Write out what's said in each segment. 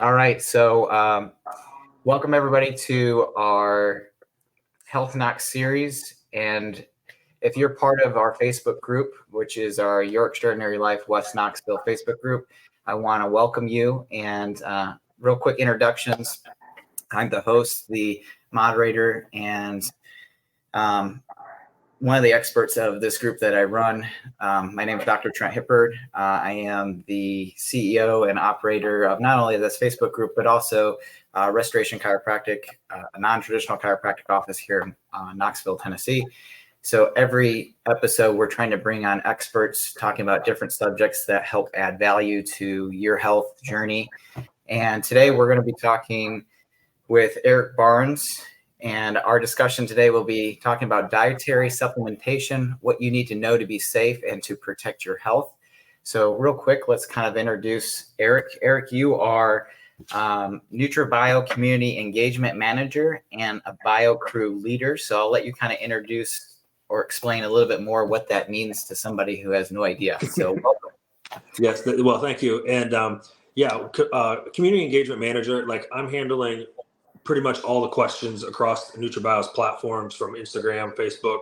All right. So welcome everybody to our Health Knocks series. And if you're part of our Facebook group, which is our Your Extraordinary Life West Knoxville Facebook group, I want to welcome you. And real quick introductions. I'm the host, the moderator, and one of the experts of this group that I run. My name is Dr. Trent Hippard. I am the CEO and operator of not only this Facebook group, but also Restoration Chiropractic, a non-traditional chiropractic office here in Knoxville, Tennessee. So every episode, we're trying to bring on experts talking about different subjects that help add value to your health journey. And today we're going to be talking with Eric Barnes. And our discussion today will be talking about dietary supplementation, what you need to know to be safe and to protect your health. So real quick, let's kind of introduce Eric. Eric, you are NutraBio Community Engagement Manager and a BioCrew leader. So I'll let you kind of introduce or explain a little bit more what that means to somebody who has no idea. So welcome. Yes, well, thank you. And Community Engagement Manager, like I'm handling pretty much all the questions across NutraBio's platforms from Instagram, Facebook,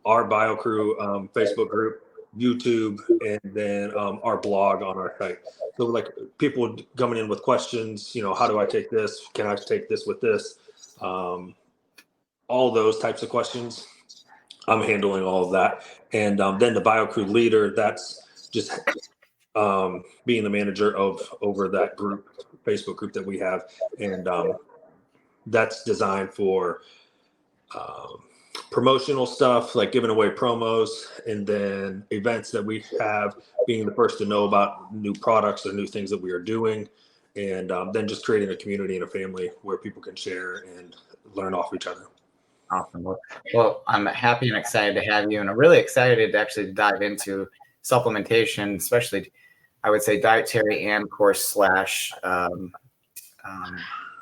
our BioCrew Facebook group, YouTube, and then our blog on our site. So like people coming in with questions, how do I take this? Can I take this with this? All those types of questions. I'm handling all of that. And then the BioCrew leader, that's just being the manager over that group, Facebook group that we have. And that's designed for promotional stuff, like giving away promos, and then events that we have, being the first to know about new products or new things that we are doing, and then just creating a community and a family where people can share and learn off each other. Awesome. Well, I'm happy and excited to have you, and I'm really excited to actually dive into supplementation, especially, I would say, dietary and course /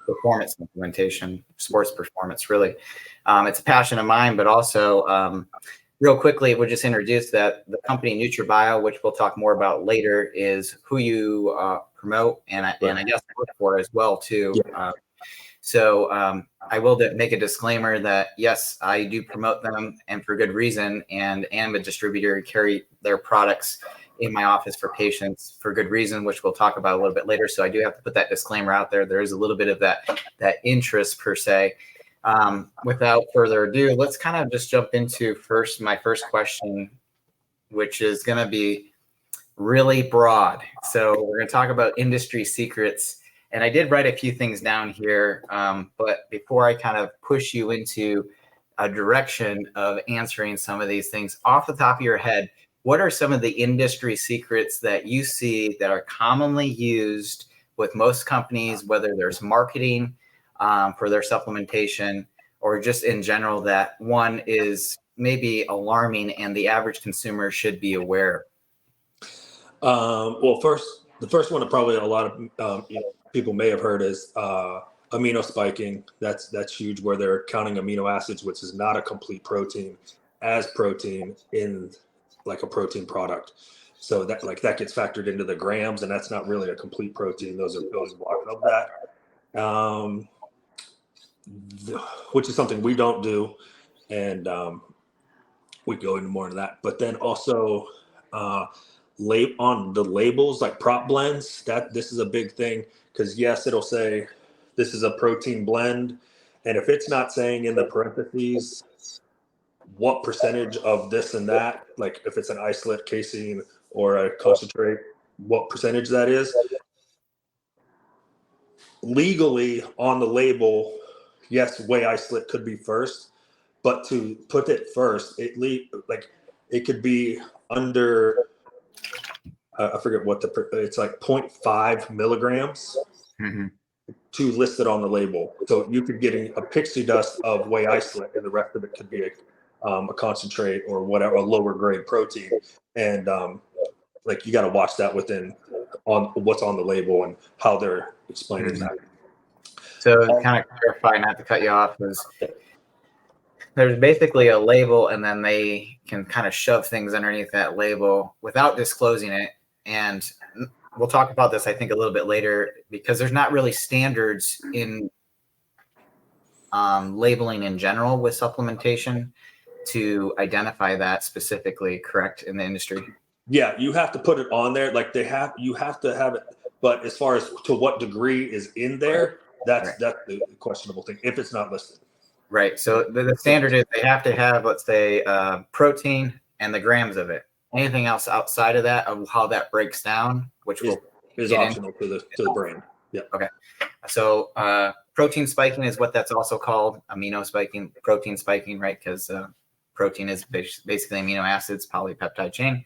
performance implementation, sports performance, really. It's a passion of mine, but also real quickly, we'll just introduce that the company NutraBio, which we'll talk more about later, is who you promote and I guess work for as well too. Yeah. So I will make a disclaimer that yes, I do promote them and for good reason, and am a distributor, carry their products in my office for patients for good reason, which we'll talk about a little bit later. So I do have to put that disclaimer out there. There is a little bit of that interest per se. Without further ado, let's kind of just jump into my first question, which is going to be really broad. So we're going to talk about industry secrets. And I did write a few things down here, but before I kind of push you into a direction of answering some of these things, off the top of your head, what are some of the industry secrets that you see that are commonly used with most companies, whether there's marketing for their supplementation or just in general, that one is maybe alarming and the average consumer should be aware? Well, the first one that probably a lot of people may have heard is amino spiking. That's huge, where they're counting amino acids, which is not a complete protein, as protein in like a protein product. So that gets factored into the grams, and that's not really a complete protein. Those are building blocks of that, which is something we don't do. And we go into more of that. But then also on the labels, like prop blends, this is a big thing, because yes, it'll say this is a protein blend. And if it's not saying in the parentheses what percentage of this and that, like if it's an isolate, casein, or a concentrate, what percentage that is, legally on the label, yes, whey isolate could be first, but to put it first, it could be under, I forget what it's like 0.5 milligrams to list it on the label. So you could get a pixie dust of whey isolate, and the rest of it could be a concentrate or whatever, a lower grade protein. And you got to watch that on what's on the label and how they're explaining that. So kind of clarify, not to cut you off, is there's basically a label, and then they can kind of shove things underneath that label without disclosing it. And we'll talk about this, I think, a little bit later, because there's not really standards in labeling in general with supplementation to identify that specifically, correct, in the industry? Yeah, you have to put it on there. Like you have to have it. But as far as to what degree is in there, that's the questionable thing if it's not listed. Right. So the standard is they have to have, let's say, protein and the grams of it. Anything else outside of that, of how that breaks down, which is optional to the brand. Yeah. Okay. So protein spiking is what that's also called. Amino spiking, protein spiking, right? Because protein is basically amino acids, polypeptide chain.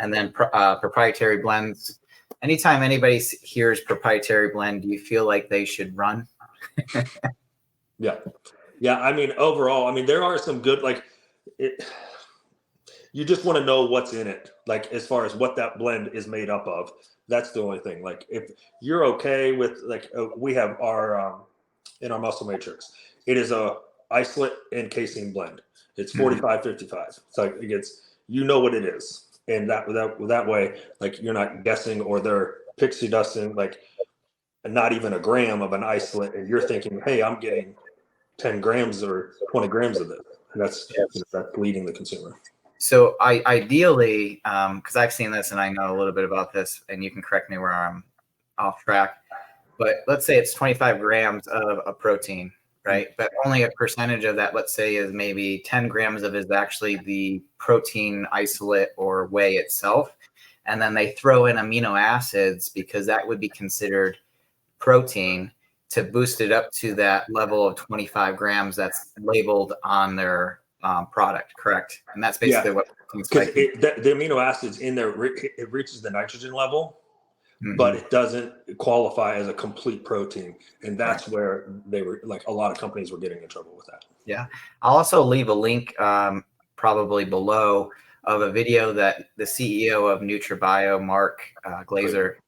And then proprietary blends. Anytime anybody hears proprietary blend, do you feel like they should run? Yeah. Yeah. I mean, overall, I mean, there are some good, like you just want to know what's in it. Like as far as what that blend is made up of, that's the only thing. Like if you're okay with, like we have our, in our muscle matrix, it is a isolate and casein blend. It's 45-55. So it gets, you know what it is. And that way, like you're not guessing or they're pixie dusting, like not even a gram of an isolate. And you're thinking, hey, I'm getting 10 grams or 20 grams of this. And that's leading the consumer. So ideally, because I've seen this and I know a little bit about this, and you can correct me where I'm off track, but let's say it's 25 grams of a protein, right? But only a percentage of that, let's say, is maybe 10 grams of is actually the protein isolate or whey itself. And then they throw in amino acids because that would be considered protein to boost it up to that level of 25 grams that's labeled on their product, correct? And that's basically what because the amino acids in there, it reaches the nitrogen level, but it doesn't qualify as a complete protein. And that's where they were, like, a lot of companies were getting in trouble with that. Yeah. I'll also leave a link probably below of a video that the CEO of NutraBio, Mark Glazier,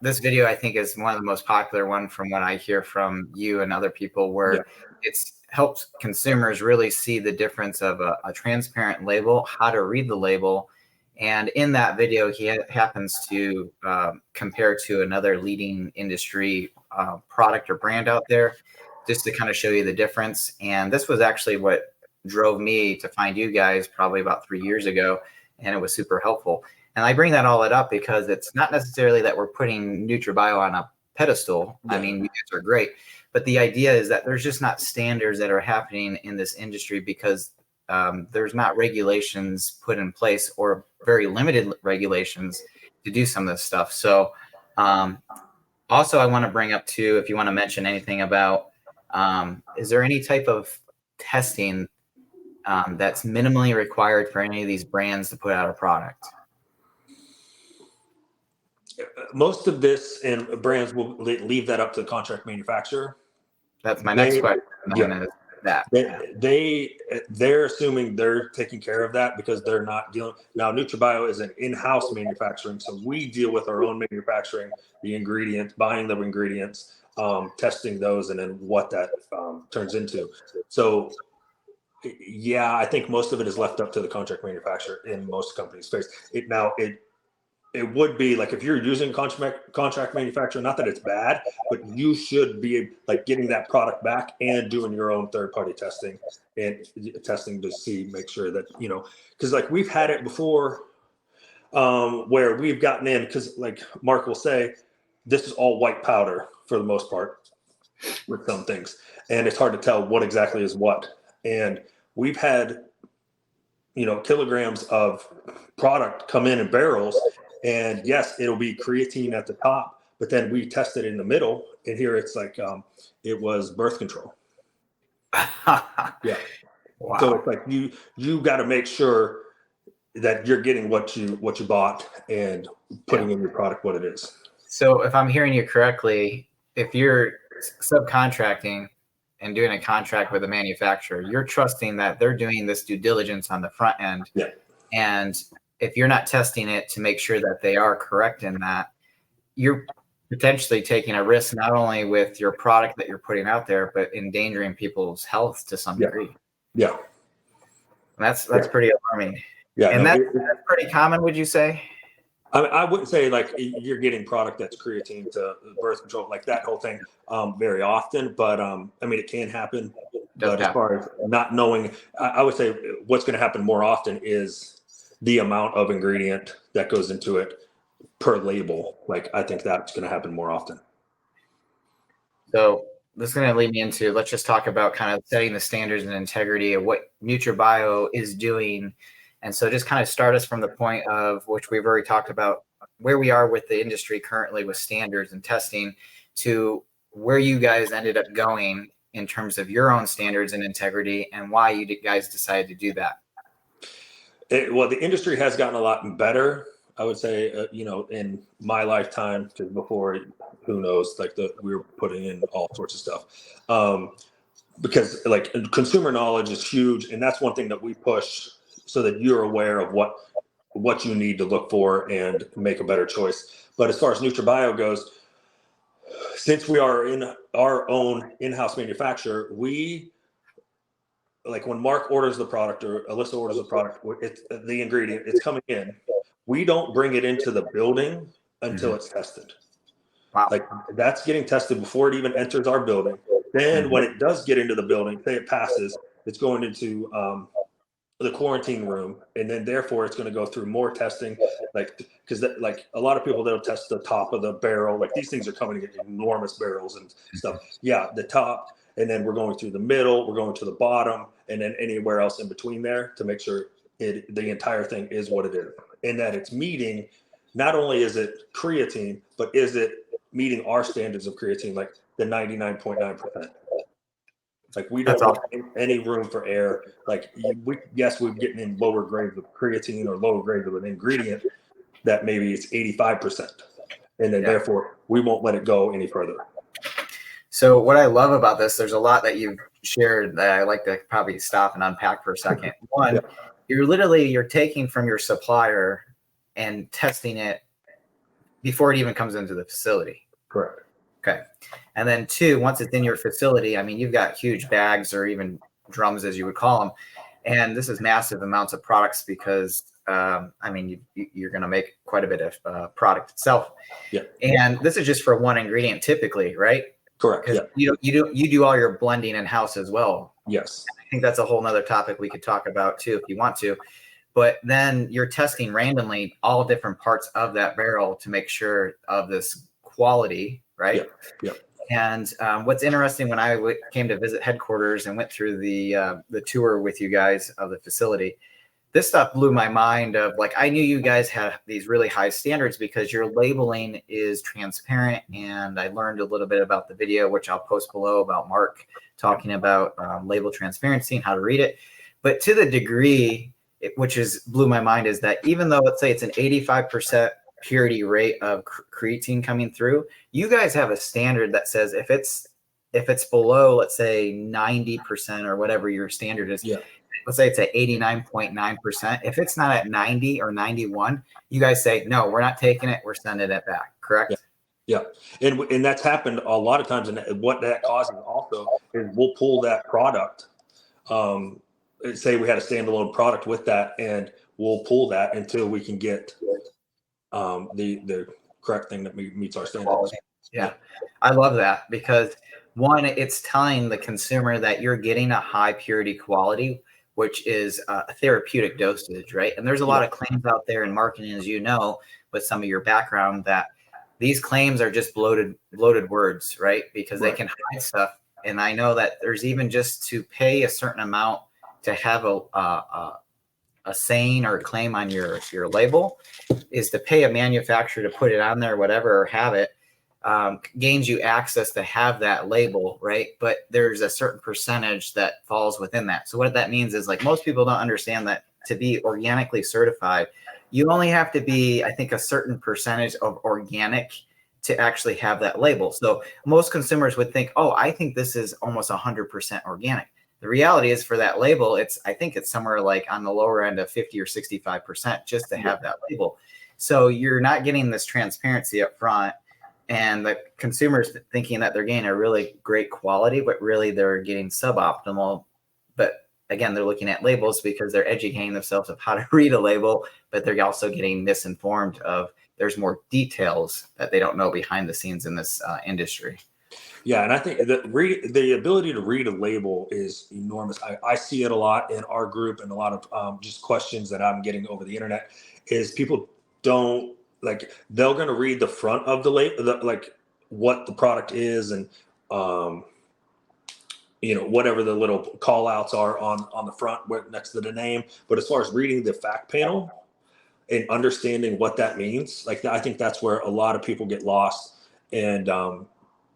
this video I think is one of the most popular one from what I hear from you and other people, where it's helps consumers really see the difference of a transparent label, how to read the label. And in that video, he happens to compare to another leading industry product or brand out there, just to kind of show you the difference. And this was actually what drove me to find you guys probably about 3 years ago, and it was super helpful. And I bring that all up because it's not necessarily that we're putting NutraBio on a pedestal. I mean, you guys are great, but the idea is that there's just not standards that are happening in this industry because there's not regulations put in place, or very limited regulations to do some of this stuff. So also I want to bring up too, if you want to mention anything about, is there any type of testing that's minimally required for any of these brands to put out a product? Most of this, and brands will leave that up to the contract manufacturer. That's my next question. They're assuming they're taking care of that because they're not dealing. Now, NutraBio is an in-house manufacturing, so we deal with our own manufacturing, the ingredients, buying the ingredients, testing those, and then what that turns into. So, yeah, I think most of it is left up to the contract manufacturer in most companies' face. It would be like if you're using contract manufacturer, not that it's bad, but you should be like getting that product back and doing your own third-party testing and testing to make sure that, because like we've had it before where we've gotten in, because like Mark will say, this is all white powder for the most part with some things. And it's hard to tell what exactly is what. And we've had, kilograms of product come in barrels. And yes, it'll be creatine at the top, but then we test it in the middle, and here it's like it was birth control. Yeah. Wow. So it's like you got to make sure that you're getting what you bought and putting in your product what it is. So if I'm hearing you correctly, if you're subcontracting and doing a contract with a manufacturer, you're trusting that they're doing this due diligence on the front end. Yeah. And if you're not testing it to make sure that they are correct in that, you're potentially taking a risk not only with your product that you're putting out there, but endangering people's health to some degree. Yeah. And that's pretty alarming. Yeah. And that's pretty common, would you say? I wouldn't say like you're getting product that's creatine to birth control, like that whole thing, very often. But I mean, it can happen. Does But as happen. far as not knowing, I would say what's going to happen more often is the amount of ingredient that goes into it per label. Like I think that's going to happen more often. So this is going to lead me into, let's just talk about kind of setting the standards and integrity of what NutraBio is doing. And so just kind of start us from the point of which we've already talked about, where we are with the industry currently with standards and testing, to where you guys ended up going in terms of your own standards and integrity, and why you guys decided to do that. Well, the industry has gotten a lot better, I would say, in my lifetime, because before, who knows, like we were putting in all sorts of stuff. Because like consumer knowledge is huge. And that's one thing that we push so that you're aware of what you need to look for and make a better choice. But as far as NutraBio goes, since we are in our own in-house manufacturer, like when Mark orders the product or Alyssa orders the product, it's the ingredient, it's coming in. We don't bring it into the building until it's tested. Wow. Like that's getting tested before it even enters our building. Then when it does get into the building, say it passes, it's going into the quarantine room, and then therefore it's going to go through more testing, like because like a lot of people, they'll test the top of the barrel. Like these things are coming in enormous barrels and stuff. Yeah, the top, and then we're going through the middle, we're going to the bottom, and then anywhere else in between there to make sure the entire thing is what it is, and that it's meeting. Not only is it creatine, but is it meeting our standards of creatine, like the 99.9%. Like we don't leave any room for error. Like we're getting in lower grades of creatine or lower grades of an ingredient that maybe it's 85%. And then therefore we won't let it go any further. So what I love about this, there's a lot that you've shared that I like to probably stop and unpack for a second. One, you're taking from your supplier and testing it before it even comes into the facility. Correct. Okay. And then two, once it's in your facility, I mean, you've got huge bags or even drums, as you would call them. And this is massive amounts of products because, I mean, you're going to make quite a bit of product itself. Yeah. And this is just for one ingredient typically, right? Correct. Yeah. You do all your blending in house as well. Yes. I think that's a whole nother topic we could talk about too, if you want to. But then you're testing randomly all different parts of that barrel to make sure of this quality, right? Yeah. And what's interesting, when I came to visit headquarters and went through the tour with you guys of the facility, this stuff blew my mind. Of like, I knew you guys had these really high standards because your labeling is transparent, and I learned a little bit about the video, which I'll post below, about Mark talking about label transparency and how to read it. But to the degree, which blew my mind, is that even though, let's say it's an 85% purity rate of creatine coming through, you guys have a standard that says if it's below, let's say 90% or whatever your standard is, let's say it's at 89.9%. If it's not at 90 or 91, you guys say, no, we're not taking it, we're sending it back. Correct? Yeah. And that's happened a lot of times. And what that causes also is we'll pull that product. Say we had a standalone product with that, and we'll pull that until we can get the correct thing that meets our standards. Yeah, I love that, because one, it's telling the consumer that you're getting a high purity quality, which is a therapeutic dosage, right? And there's a lot of claims out there in marketing, as you know, with some of your background, that these claims are just bloated words, right? Because they can hide stuff. And I know that there's even just to pay a certain amount to have a saying or a claim on your label, is to pay a manufacturer to put it on there, whatever, or have it, gains you access to have that label, right? But there's a certain percentage that falls within that. So what that means is, like, most people don't understand that to be organically certified, you only have to be, I think, a certain percentage of organic to actually have that label. So most consumers would think, oh, I think this is almost 100% organic. The reality is, for that label, I think it's somewhere like on the lower end of 50 or 65% just to have that label. So you're not getting this transparency up front, and the consumers thinking that they're getting a really great quality, but really they're getting suboptimal. But again, they're looking at labels because they're educating themselves of how to read a label, but they're also getting misinformed of there's more details that they don't know behind the scenes in this industry. Yeah, and I think that the ability to read a label is enormous. I see it a lot in our group, and a lot of just questions that I'm getting over the internet is people don't like, they're going to read the front of the label, like what the product is, and whatever the little call outs are on the front next to the name. But as far as reading the fact panel and understanding what that means, like, I think that's where a lot of people get lost. And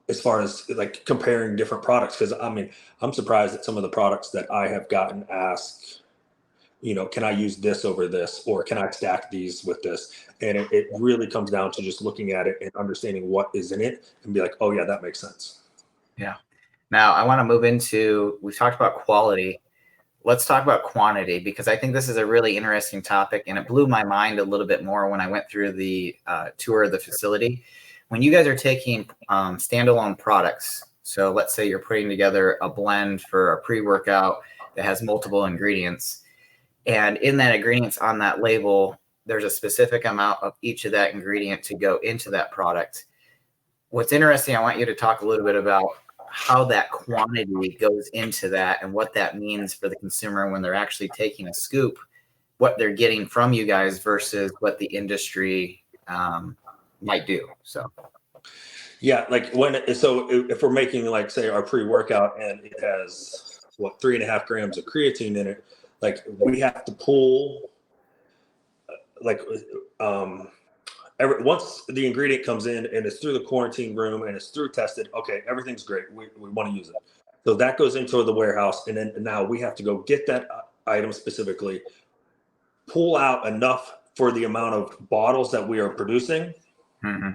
as far as like comparing different products, because I mean, I'm surprised at some of the products that I have gotten asked, can I use this over this, or can I stack these with this? And it really comes down to just looking at it and understanding what is in it and be like, oh yeah, that makes sense. Yeah. Now I want to move into, we've talked about quality. Let's talk about quantity, because I think this is a really interesting topic, and it blew my mind a little bit more when I went through the tour of the facility. When you guys are taking standalone products, so let's say you're putting together a blend for a pre-workout that has multiple ingredients, and in that ingredients on that label, there's a specific amount of each of that ingredient to go into that product. What's interesting, I want you to talk a little bit about how that quantity goes into that and what that means for the consumer when they're actually taking a scoop, what they're getting from you guys versus what the industry might do. So yeah, like if we're making, like, say, our pre-workout and it has 3.5 grams of creatine in it, like, we have to pull once the ingredient comes in and it's through the quarantine room and it's through tested, okay, everything's great. We want to use it. So that goes into the warehouse, and then now we have to go get that item specifically, pull out enough for the amount of bottles that we are producing. mm-hmm.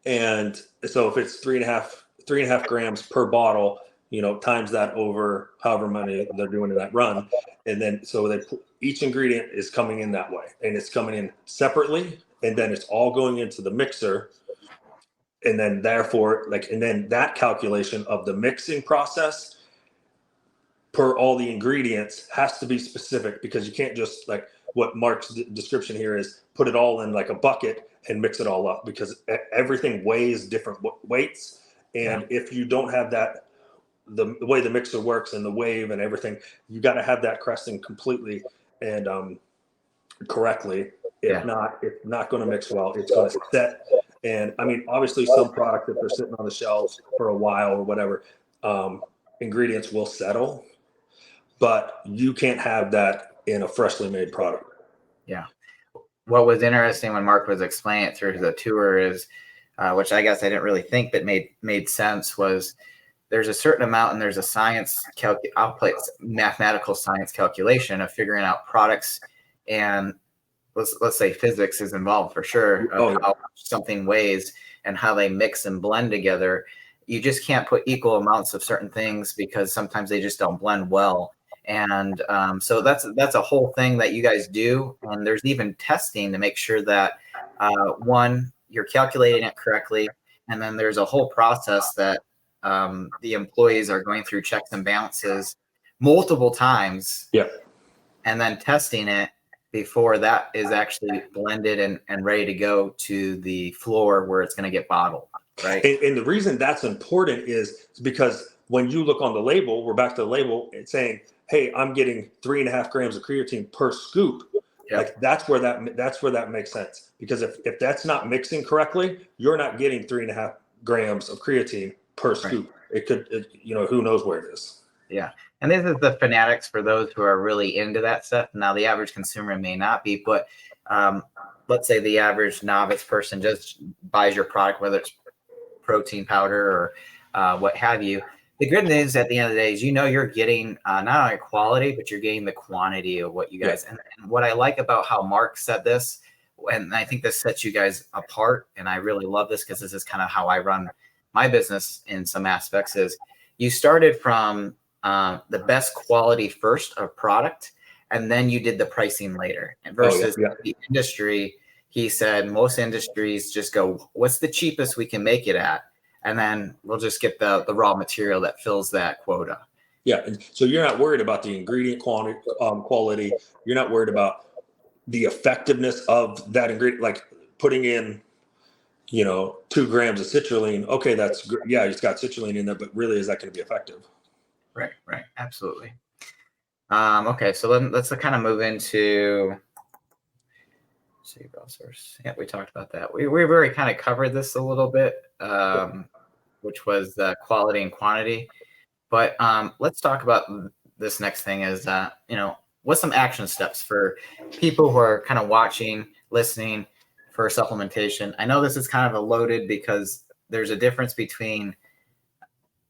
And so if it's 3.5 grams per bottle, times that over however many they're doing in that run. And then, so each ingredient is coming in that way, and it's coming in separately, and then it's all going into the mixer. And then therefore, and then that calculation of the mixing process per all the ingredients has to be specific, because you can't just, like what Mark's description here is, put it all in like a bucket and mix it all up, because everything weighs different weights. And if you don't have that, the way the mixer works and the wave and everything, you got to have that cresting completely and correctly. If not, it's not going to mix well. It's going to set. And I mean, obviously some products, if they're sitting on the shelves for a while or whatever, ingredients will settle, but you can't have that in a freshly made product. Yeah. What was interesting when Mark was explaining it through the tour is, which I guess I didn't really think, but made sense, was there's a certain amount, and there's a mathematical science calculation of figuring out products, and let's say physics is involved for sure, of how something weighs and how they mix and blend together. You just can't put equal amounts of certain things because sometimes they just don't blend well. And so that's a whole thing that you guys do. And there's even testing to make sure that one, you're calculating it correctly. And then there's a whole process that the employees are going through checks and balances multiple times. Yeah. And then testing it before that is actually blended and ready to go to the floor where it's going to get bottled. Right. And the reason that's important is because when you look on the label, we're back to the label, it's saying, hey, I'm getting 3.5 grams of creatine per scoop. Yep. Like that's where that makes sense. Because if that's not mixing correctly, you're not getting 3.5 grams of creatine per scoop. Right. It could, who knows where it is. Yeah. And this is the fanatics for those who are really into that stuff. Now, the average consumer may not be, but let's say the average novice person just buys your product, whether it's protein powder or what have you. The good news at the end of the day is, you're getting not only quality, but you're getting the quantity of what you guys, and what I like about how Mark said this, and I think this sets you guys apart, and I really love this because this is kind of how I run my business in some aspects, is you started from the best quality first of product, and then you did the pricing later. And versus the industry, he said most industries just go, what's the cheapest we can make it at? And then we'll just get the raw material that fills that quota. Yeah, and so you're not worried about the ingredient quality. You're not worried about the effectiveness of that ingredient, like putting in, 2 grams of citrulline. Okay, yeah, it's got citrulline in there, but really, is that going to be effective? Right, absolutely. Okay, so let's kind of move into cerebral source. Yeah, we talked about that. We've already kind of covered this a little bit, which was the quality and quantity. But let's talk about this next thing is, what's some action steps for people who are kind of watching, listening for supplementation? I know this is kind of a loaded because there's a difference between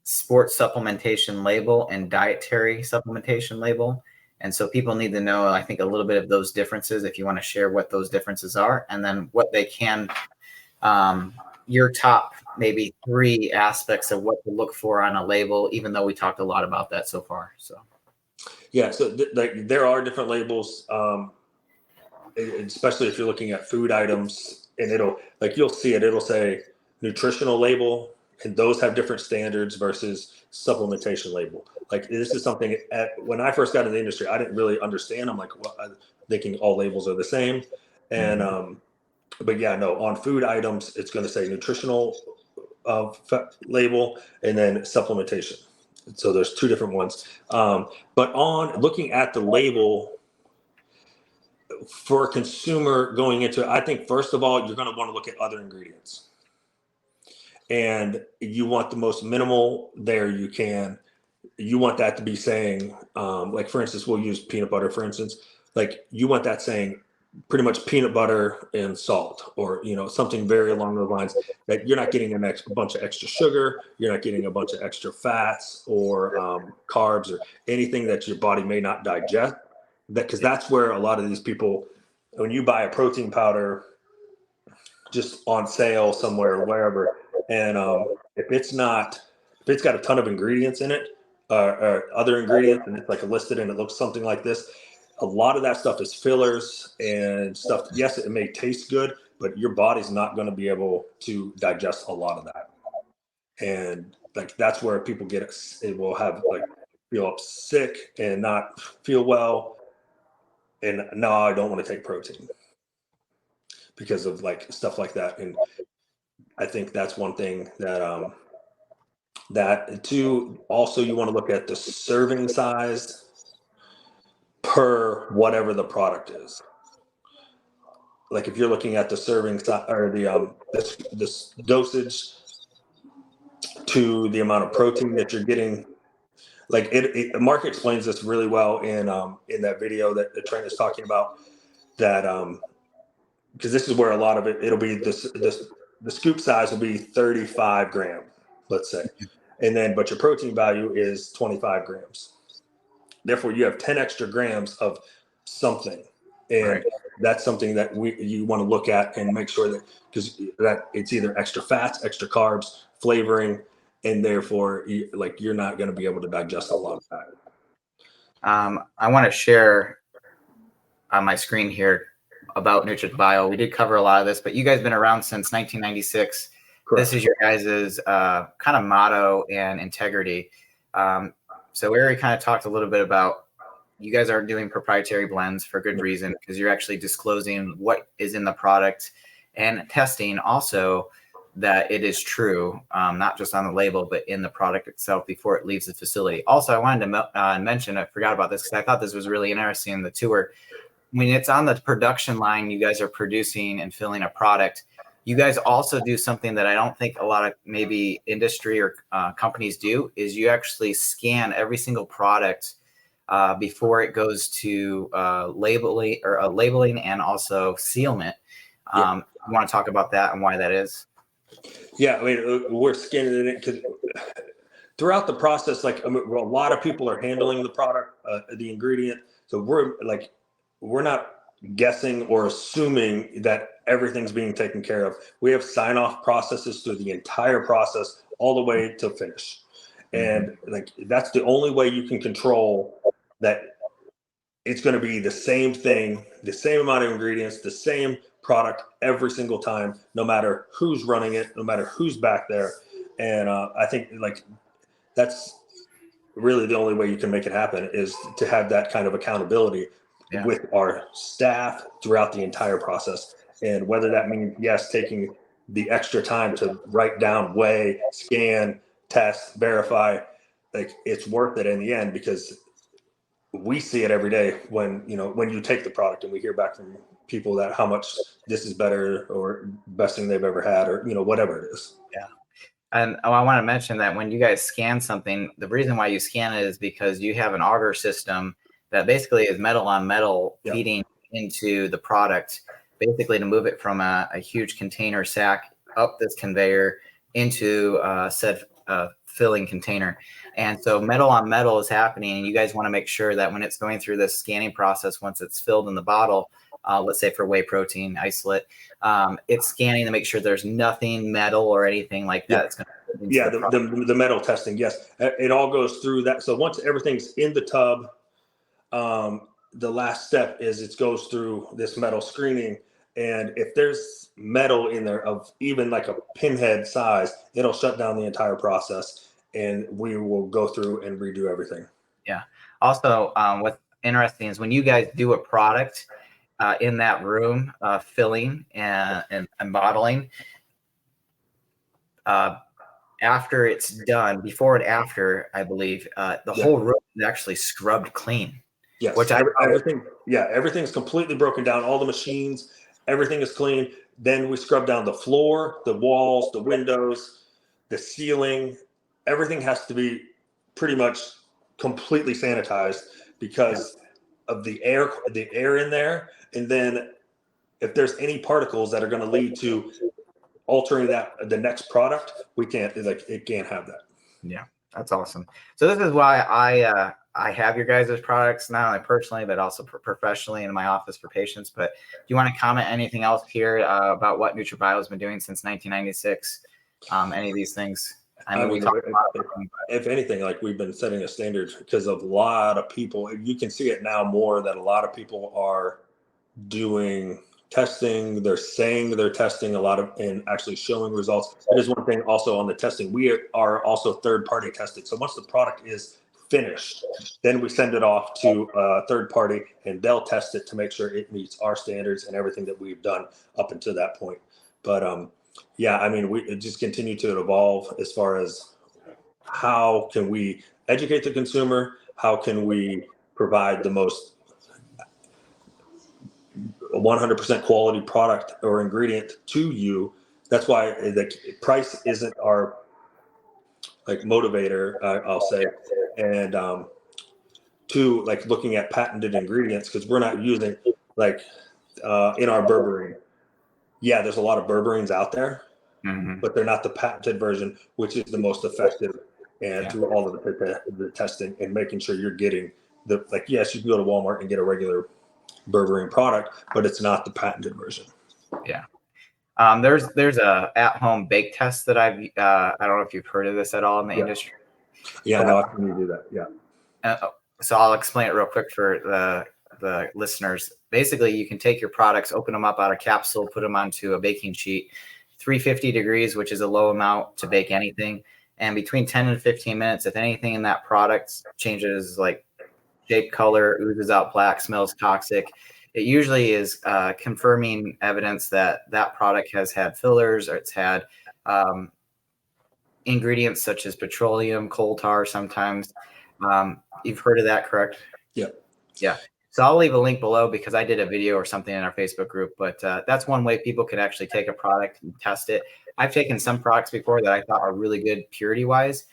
sports supplementation label and dietary supplementation label. And so people need to know, I think, a little bit of those differences if you want to share what those differences are, and then what they can, your top maybe 3 aspects of what to look for on a label, even though we talked a lot about that so far. So, yeah, so there are different labels, especially if you're looking at food items, and you'll see it'll say nutritional label, and those have different standards versus supplementation label. Like, this is something when I first got in the industry, I didn't really understand. I'm like, well, I'm thinking all labels are the same. And, but yeah, no, on food items, it's going to say nutritional label and then supplementation. So there's 2 different ones. But on looking at the label for a consumer going into it, I think first of all, you're going to want to look at other ingredients. And you want the most minimal there you can. You want that to be saying, like, for instance, we'll use peanut butter, for instance. Like, you want that saying pretty much peanut butter and salt, or, something very along those lines, that you're not getting a bunch of extra sugar. You're not getting a bunch of extra fats or carbs or anything that your body may not digest. Because that's where a lot of these people, when you buy a protein powder just on sale somewhere or wherever, and if it's got a ton of ingredients in it, or other ingredients, and it's like listed and it looks something like this, a lot of that stuff is fillers and stuff. Yes, it may taste good, but your body's not going to be able to digest a lot of that. And like, that's where people it will have, like, feel up sick and not feel well. And no, I don't want to take protein because of like stuff like that. And I think that's one thing that, that too. Also, you want to look at the serving size per whatever the product is. Like, if you're looking at the serving size or this dosage to the amount of protein that you're getting, like Mark explains this really well in that video that Trent is talking about. That because this is where a lot of it'll be the scoop size will be 35 grams, let's say, and then but your protein value is 25 grams. Therefore, you have 10 extra grams of something, and right. That's something that you want to look at and make sure because it's either extra fats, extra carbs, flavoring, and therefore you're not going to be able to digest a lot of that. I want to share on my screen here about NutraBio. We did cover a lot of this, but you guys have been around since 1996. Correct. This is your guys' kind of motto and integrity. So we already kind of talked a little bit about you guys are doing proprietary blends for good reason, because you're actually disclosing what is in the product and testing also that it is true, not just on the label, but in the product itself before it leaves the facility. Also, I wanted to mention, I forgot about this because I thought this was really interesting, the tour. When it's on the production line, you guys are producing and filling a product. You guys also do something that I don't think a lot of maybe industry or companies do, is you actually scan every single product before it goes to labeling and also sealment. You want to talk about that and why that is? Yeah, I mean, we're scanning it because throughout the process, a lot of people are handling the product, the ingredient. So we're not guessing or assuming that everything's being taken care of. We have sign-off processes through the entire process, all the way to finish. And that's the only way you can control that it's going to be the same thing, the same amount of ingredients, the same product every single time, no matter who's running it, no matter who's back there. And I think that's really the only way you can make it happen is to have that kind of accountability with our staff throughout the entire process. And whether that means, yes, taking the extra time to write down, weigh, scan, test, verify, like it's worth it in the end, because we see it every day when you take the product and we hear back from people that how much this is better or best thing they've ever had, or whatever it is. Yeah. And I want to mention that when you guys scan something, the reason why you scan it is because you have an auger system that basically is metal on metal feeding into the product, basically to move it from a huge container sack up this conveyor into said filling container. And so metal on metal is happening, and you guys want to make sure that when it's going through this scanning process, once it's filled in the bottle, let's say for whey protein isolate, it's scanning to make sure there's nothing metal or anything like that. The metal testing, yes, it all goes through that. So once everything's in the tub, the last step is it goes through this metal screening, and if there's metal in there of even like a pinhead size, it'll shut down the entire process, and we will go through and redo everything. Yeah. Also, what's interesting is when you guys do a product in that room, filling and bottling, after it's done, before and after, I believe, the whole room is actually scrubbed clean. Yes, everything's completely broken down. All the machines, everything is clean. Then we scrub down the floor, the walls, the windows, the ceiling. Everything has to be pretty much completely sanitized because of the air in there. And then if there's any particles that are going to lead to altering the next product, it can't have that. Yeah, that's awesome. So this is why I have your guys' products, not only personally, but also professionally in my office for patients. But do you want to comment anything else here about what NutraBio has been doing since 1996? Any of these things? If anything, like we've been setting a standard because of a lot of people. You can see it now more that a lot of people are doing testing. They're saying they're testing a lot and actually showing results. It is one thing also on the testing. We are also third-party tested. So once the product is finished, then we send it off to a third party and they'll test it to make sure it meets our standards and everything that we've done up until that point. But we just continue to evolve as far as how can we educate the consumer, how can we provide the most 100% quality product or ingredient to you. That's why the price isn't our motivator, I'll say. And to looking at patented ingredients, because we're not using in our berberine. Yeah, there's a lot of berberines out there, but they're not the patented version, which is the most effective. And through all of the testing and making sure you're getting yes, you can go to Walmart and get a regular berberine product, but it's not the patented version. Yeah. There's a at-home bake test that I don't know if you've heard of this at all in the industry. Yeah, no, I can do that. Yeah. So I'll explain it real quick for the listeners. Basically, you can take your products, open them up out of capsule, put them onto a baking sheet, 350 degrees, which is a low amount to bake anything. And between 10 and 15 minutes, if anything in that product changes shape, color, oozes out black, smells toxic, it usually is confirming evidence that product has had fillers or it's had ingredients such as petroleum, coal tar sometimes. You've heard of that, correct? Yeah. Yeah. So I'll leave a link below because I did a video or something in our Facebook group, but that's one way people can actually take a product and test it. I've taken some products before that I thought are really good purity wise.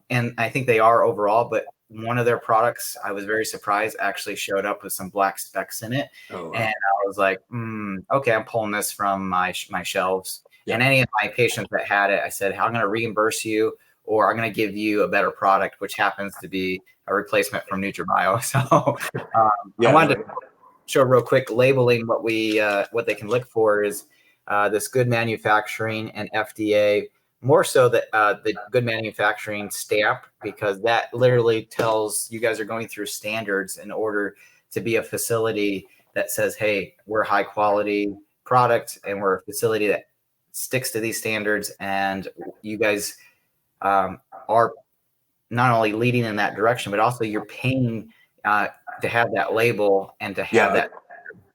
And I think they are overall, but one of their products, I was very surprised, actually showed up with some black specks in it. Oh, wow. And I was like, okay, I'm pulling this from my shelves. Yeah. And any of my patients that had it, I said, I'm going to reimburse you, or I'm going to give you a better product, which happens to be a replacement from NutraBio. So I wanted to show real quick labeling what they can look for is this good manufacturing and FDA, more so that the good manufacturing stamp, because that literally tells you guys are going through standards in order to be a facility that says, hey, we're a high quality product and we're a facility that sticks to these standards, and you guys are not only leading in that direction, but also you're paying to have that label and to have that.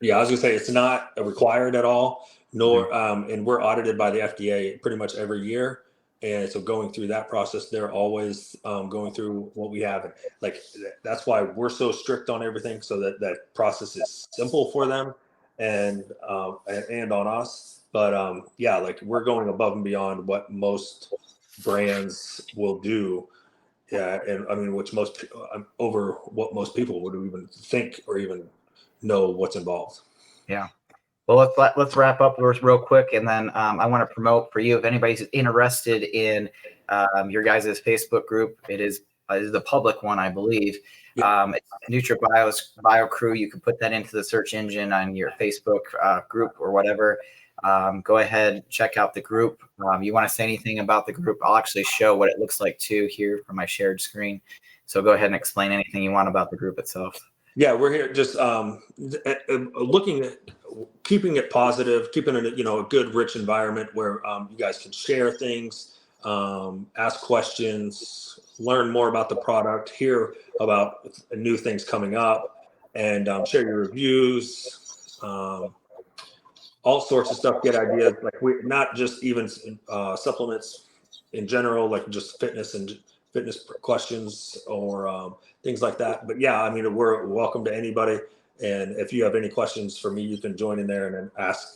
Yeah, I was gonna say it's not required at all, nor and we're audited by the FDA pretty much every year. And so going through that process, they're always going through what we have. And like that's why we're so strict on everything, so that that process is simple for them and on us. But yeah, like we're going above and beyond what most brands will do. Yeah, and I mean, which most over what most people would even think or even know what's involved. Yeah. Well, let's wrap up real quick, and then I want to promote for you, if anybody's interested in your guys' Facebook group. It is the public one, I believe. It's NutraBio's BioCrew. You can put that into the search engine on your Facebook group or whatever. Go ahead, check out the group. You want to say anything about the group? I'll actually show what it looks like too here from my shared screen. So go ahead and explain anything you want about the group itself. Yeah, we're here just looking at keeping it positive, keeping it a good, rich environment where you guys can share things, ask questions, learn more about the product, hear about new things coming up, and share your reviews, all sorts of stuff. Get ideas, like we not just even supplements in general, like just fitness and fitness questions or things like that. But yeah, I mean, we're welcome to anybody. And if you have any questions for me, you can join in there and then ask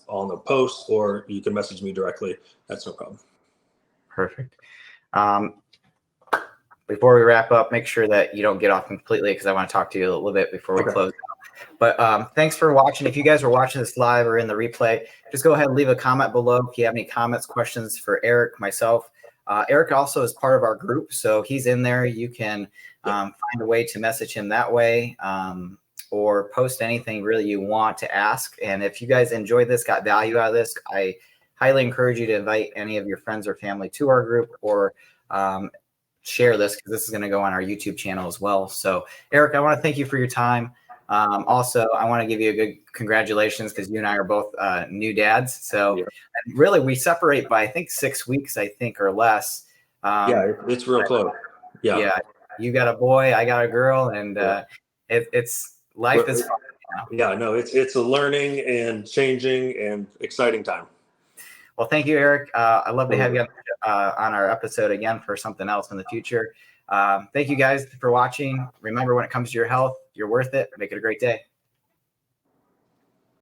on the post, or you can message me directly. That's no problem. Perfect. Before we wrap up, make sure that you don't get off completely, because I want to talk to you a little bit before we close out. But thanks for watching. If you guys are watching this live or in the replay, just go ahead and leave a comment below if you have any comments, questions for Eric, myself. Eric also is part of our group, so he's in there. You can find a way to message him that way, or post anything really you want to ask. And if you guys enjoyed this, got value out of this, I highly encourage you to invite any of your friends or family to our group, or share this, because this is going to go on our YouTube channel as well. So Eric, I want to thank you for your time. Also, I want to give you a good congratulations, because you and I are both new dads. So really, we separate by, I think, 6 weeks, I think, or less. Yeah, it's real close. Yeah. You got a boy, I got a girl, and it's life is fun. Yeah, no, it's a learning and changing and exciting time. Well, thank you, Eric. I'd love to have you on our episode again for something else in the future. Thank you guys for watching. Remember, when it comes to your health, you're worth it. Make it a great day.